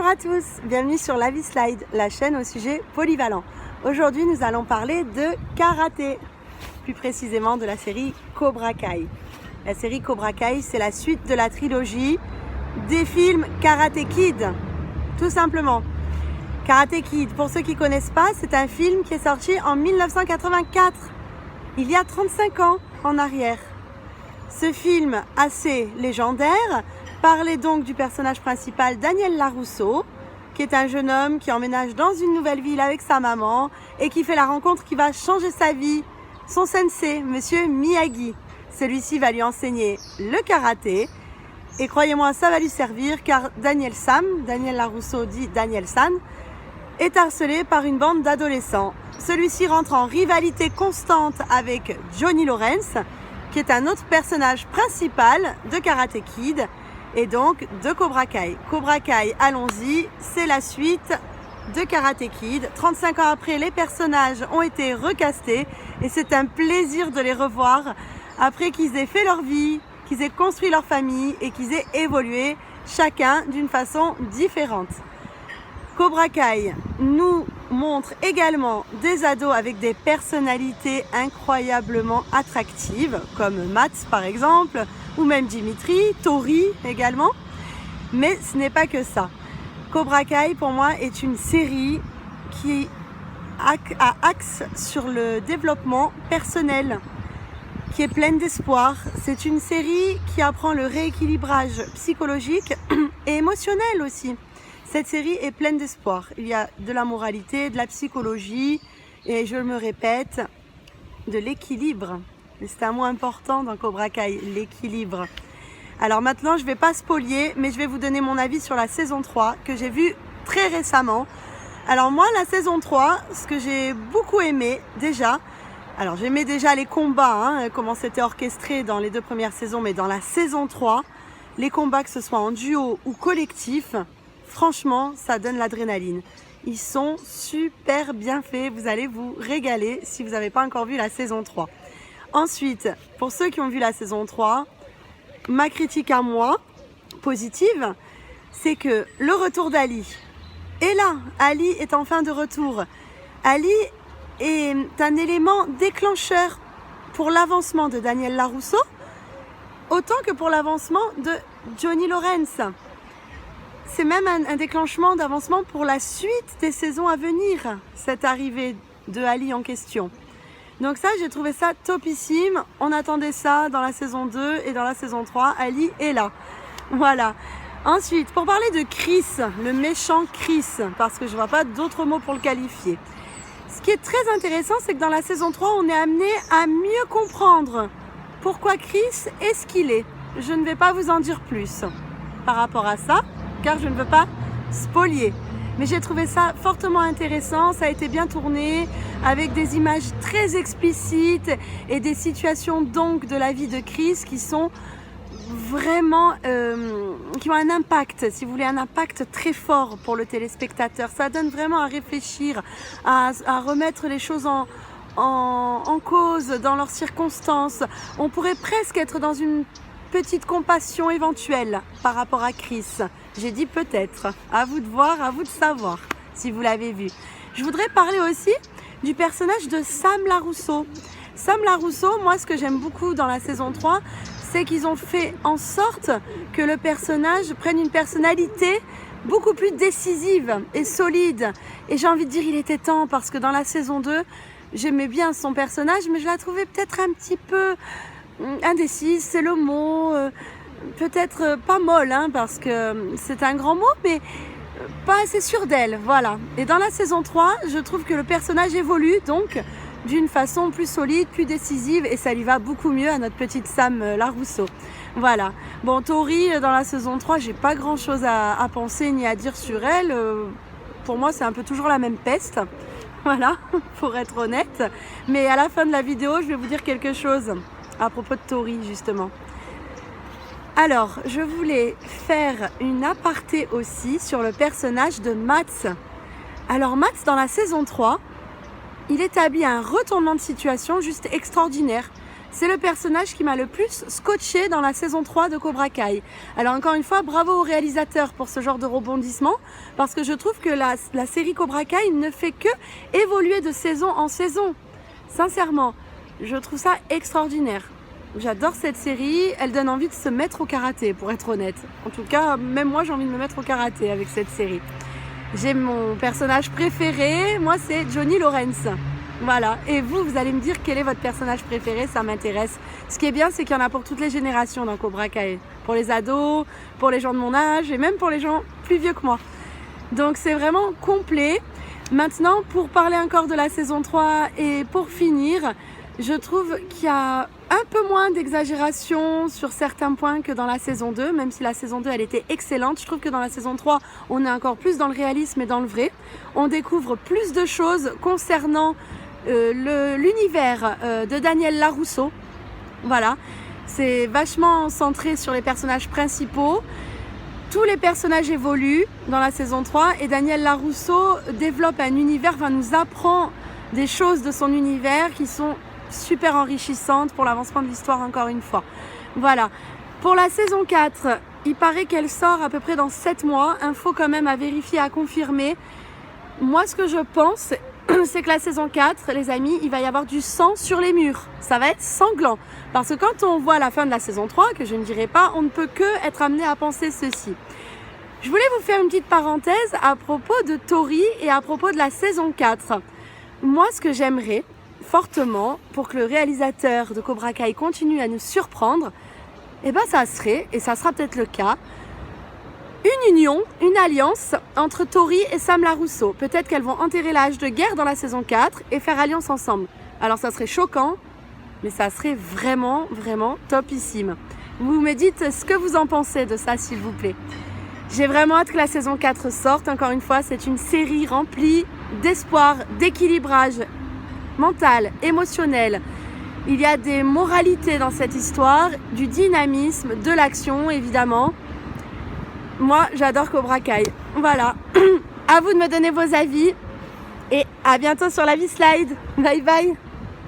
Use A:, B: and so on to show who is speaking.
A: Bonjour à tous, bienvenue sur La Vie Slide, la chaîne au sujet polyvalent. Aujourd'hui nous allons parler de karaté, plus précisément de la série Cobra Kai. La série Cobra Kai, c'est la suite de la trilogie des films Karate Kid, tout simplement. Karate Kid, pour ceux qui ne connaissent pas, c'est un film qui est sorti en 1984, il y a 35 ans en arrière. Ce film assez légendaire parlait donc du personnage principal Daniel LaRusso, qui est un jeune homme qui emménage dans une nouvelle ville avec sa maman et qui fait la rencontre qui va changer sa vie. Son sensei, monsieur Miyagi, celui-ci va lui enseigner le karaté et croyez-moi, ça va lui servir car Daniel LaRusso dit Daniel San, est harcelé par une bande d'adolescents. Celui-ci rentre en rivalité constante avec Johnny Lawrence, qui est un autre personnage principal de Karate Kid et donc de Cobra Kai. Cobra Kai, allons-y, c'est la suite de Karate Kid. 35 ans après, les personnages ont été recastés et c'est un plaisir de les revoir après qu'ils aient fait leur vie, qu'ils aient construit leur famille et qu'ils aient évolué chacun d'une façon différente. Cobra Kai nous montre également des ados avec des personnalités incroyablement attractives, comme Mats par exemple, ou même Dimitri, Tori également. Mais ce n'est pas que ça. Cobra Kai pour moi est une série qui a axe sur le développement personnel, qui est pleine d'espoir. C'est une série qui apprend le rééquilibrage psychologique et émotionnel aussi. Cette série est pleine d'espoir. Il y a de la moralité, de la psychologie et je me répète, de l'équilibre. C'est un mot important dans Cobra Kai, l'équilibre. Alors maintenant, je ne vais pas spolier, mais je vais vous donner mon avis sur la saison 3 que j'ai vue très récemment. Alors moi, la saison 3, ce que j'ai beaucoup aimé déjà, alors j'aimais déjà les combats, comment c'était orchestré dans les 2 premières saisons, mais dans la saison 3, les combats, que ce soit en duo ou collectif, franchement, ça donne l'adrénaline. Ils sont super bien faits. Vous allez vous régaler si vous n'avez pas encore vu la saison 3. Ensuite, pour ceux qui ont vu la saison 3, ma critique à moi, positive, c'est que le retour d'Ali est là. Ali est enfin de retour. Ali est un élément déclencheur pour l'avancement de Daniel LaRusso, autant que pour l'avancement de Johnny Lawrence. C'est même un déclenchement d'avancement pour la suite des saisons à venir, cette arrivée de Ali en question. Donc ça, j'ai trouvé ça topissime. On attendait ça dans la saison 2 et dans la saison 3. Ali est là. Voilà. Ensuite, pour parler de Chris, le méchant Chris, parce que je ne vois pas d'autres mots pour le qualifier. Ce qui est très intéressant, c'est que dans la saison 3, on est amené à mieux comprendre pourquoi Chris est ce qu'il est. Je ne vais pas vous en dire plus par rapport à ça, car je ne veux pas spolier. Mais j'ai trouvé ça fortement intéressant, ça a été bien tourné, avec des images très explicites et des situations donc de la vie de Chris qui sont vraiment, qui ont un impact, si vous voulez, un impact très fort pour le téléspectateur. Ça donne vraiment à réfléchir, à remettre les choses en cause dans leurs circonstances. On pourrait presque être dans une petite compassion éventuelle par rapport à Chris. J'ai dit peut-être. À vous de voir, à vous de savoir si vous l'avez vu. Je voudrais parler aussi du personnage de Sam LaRusso. Sam LaRusso, moi ce que j'aime beaucoup dans la saison 3, c'est qu'ils ont fait en sorte que le personnage prenne une personnalité beaucoup plus décisive et solide. Et j'ai envie de dire il était temps parce que dans la saison 2, j'aimais bien son personnage, mais je la trouvais peut-être un petit peu indécise, c'est le mot, peut-être pas molle, parce que c'est un grand mot, mais pas assez sûr d'elle, voilà. Et dans la saison 3, je trouve que le personnage évolue donc d'une façon plus solide, plus décisive, et ça lui va beaucoup mieux à notre petite Sam LaRusso. Voilà. Bon, Tori, dans la saison 3, j'ai pas grand-chose à penser ni à dire sur elle. Pour moi, c'est un peu toujours la même peste. Voilà, pour être honnête. Mais à la fin de la vidéo, je vais vous dire quelque chose à propos de Tori, justement. Alors, je voulais faire une aparté aussi sur le personnage de Mats. Alors, Mats, dans la saison 3, il établit un retournement de situation juste extraordinaire. c'est le personnage qui m'a le plus scotché dans la saison 3 de Cobra Kai. Alors encore une fois, bravo au réalisateur pour ce genre de rebondissement, parce que je trouve que la série Cobra Kai ne fait que évoluer de saison en saison. Sincèrement, je trouve ça extraordinaire. J'adore cette série, elle donne envie de se mettre au karaté, pour être honnête. En tout cas, même moi j'ai envie de me mettre au karaté avec cette série. J'ai mon personnage préféré, moi c'est Johnny Lawrence. Voilà, et vous allez me dire quel est votre personnage préféré, ça m'intéresse. Ce qui est bien, c'est qu'il y en a pour toutes les générations dans Cobra Kai. Pour les ados, pour les gens de mon âge et même pour les gens plus vieux que moi. Donc c'est vraiment complet. Maintenant, pour parler encore de la saison 3 et pour finir, je trouve qu'il y a un peu moins d'exagération sur certains points que dans la saison 2, même si la saison 2 elle était excellente. Je trouve que dans la saison 3, on est encore plus dans le réalisme et dans le vrai. On découvre plus de choses concernant l'univers de Daniel LaRusso. Voilà, c'est vachement centré sur les personnages principaux. Tous les personnages évoluent dans la saison 3 et Daniel LaRusso développe un univers, nous apprend des choses de son univers qui sont super enrichissantes pour l'avancement de l'histoire encore une fois. Voilà. Pour la saison 4, il paraît qu'elle sort à peu près dans 7 mois. Info quand même à vérifier, à confirmer. Moi, ce que je pense, c'est que la saison 4, les amis, il va y avoir du sang sur les murs. Ça va être sanglant. Parce que quand on voit la fin de la saison 3, que je ne dirai pas, on ne peut que être amené à penser ceci. Je voulais vous faire une petite parenthèse à propos de Tori et à propos de la saison 4. Moi, ce que j'aimerais fortement pour que le réalisateur de Cobra Kai continue à nous surprendre, ça serait, et ça sera peut-être le cas, une union, une alliance entre Tori et Sam LaRusso. Peut-être qu'elles vont enterrer l'âge de guerre dans la saison 4 et faire alliance ensemble. Alors ça serait choquant, mais ça serait vraiment, vraiment topissime. Vous me dites ce que vous en pensez de ça, s'il vous plaît. J'ai vraiment hâte que la saison 4 sorte. Encore une fois, c'est une série remplie d'espoir, d'équilibrage mental, émotionnel. Il y a des moralités dans cette histoire, du dynamisme, de l'action, évidemment. Moi, j'adore Cobra Kai. Voilà. À vous de me donner vos avis. Et à bientôt sur la vie slide. Bye bye.